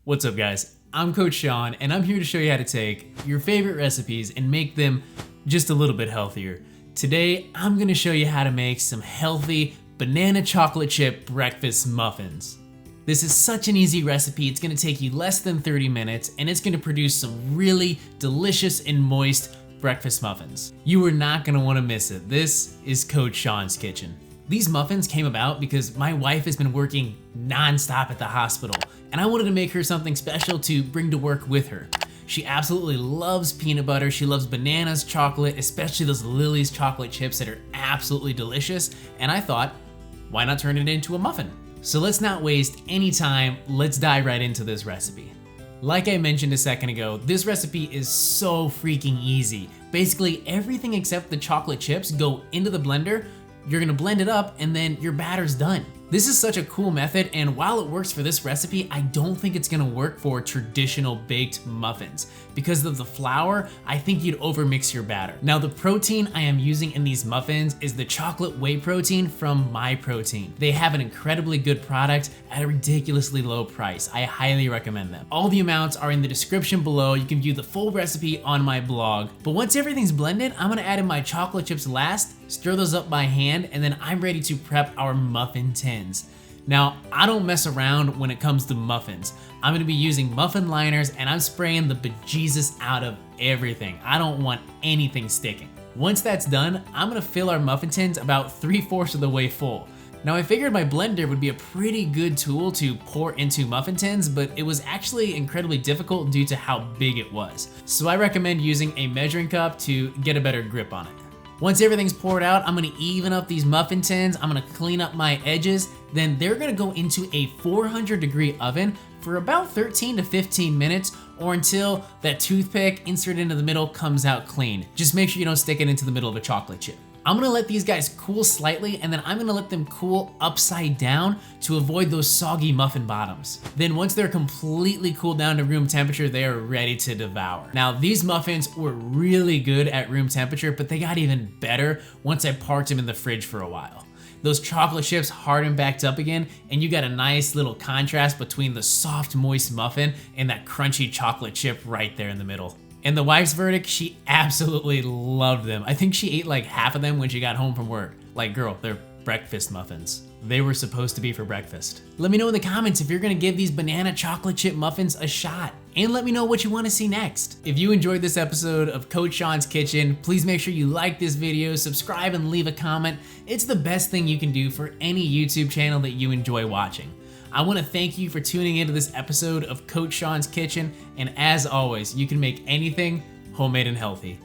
What's up guys, I'm Coach Sean and I'm here to show you how to take your favorite recipes and make them just a little bit healthier. Today, I'm gonna show you how to make some healthy banana chocolate chip breakfast muffins. This is such an easy recipe, it's gonna take you less than 30 minutes and it's gonna produce some really delicious and moist breakfast muffins. You are not gonna wanna miss it. This is Coach Sean's Kitchen. These muffins came about because my wife has been working non-stop at the hospital and I wanted to make her something special to bring to work with her. She absolutely loves peanut butter, she loves bananas, chocolate, especially those Lily's chocolate chips that are absolutely delicious, and I thought, why not turn it into a muffin? So let's not waste any time, let's dive right into this recipe. Like I mentioned a second ago, this recipe is so freaking easy. Basically everything except the chocolate chips go into the blender, you're gonna blend it up, and then your batter's done. This is such a cool method, and while it works for this recipe, I don't think it's gonna work for traditional baked muffins. Because of the flour, I think you'd overmix your batter. Now the protein I am using in these muffins is the chocolate whey protein from MyProtein. They have an incredibly good product at a ridiculously low price. I highly recommend them. All the amounts are in the description below. You can view the full recipe on my blog. But once everything's blended, I'm gonna add in my chocolate chips last, stir those up by hand, and then I'm ready to prep our muffin tins. Now, I don't mess around when it comes to muffins. I'm gonna be using muffin liners and I'm spraying the bejesus out of everything. I don't want anything sticking. Once that's done, I'm gonna fill our muffin tins about 3/4 of the way full. Now I figured my blender would be a pretty good tool to pour into muffin tins, but it was actually incredibly difficult due to how big it was. So I recommend using a measuring cup to get a better grip on it. Once everything's poured out, I'm gonna even up these muffin tins, I'm gonna clean up my edges, then they're gonna go into a 400-degree oven for about 13 to 15 minutes or until that toothpick inserted into the middle comes out clean. Just make sure you don't stick it into the middle of a chocolate chip. I'm gonna let these guys cool slightly and then I'm gonna let them cool upside down to avoid those soggy muffin bottoms. Then once they're completely cooled down to room temperature, they are ready to devour. Now these muffins were really good at room temperature, but they got even better once I parked them in the fridge for a while. Those chocolate chips hardened back up again and you got a nice little contrast between the soft moist muffin and that crunchy chocolate chip right there in the middle. And the wife's verdict, she absolutely loved them. I think she ate like half of them when she got home from work. Like, girl, they're breakfast muffins. They were supposed to be for breakfast. Let me know in the comments if you're gonna give these banana chocolate chip muffins a shot. And let me know what you wanna see next. If you enjoyed this episode of Coach Sean's Kitchen, please make sure you like this video, subscribe, and leave a comment. It's the best thing you can do for any YouTube channel that you enjoy watching. I want to thank you for tuning into this episode of Coach Sean's Kitchen, and as always, you can make anything homemade and healthy.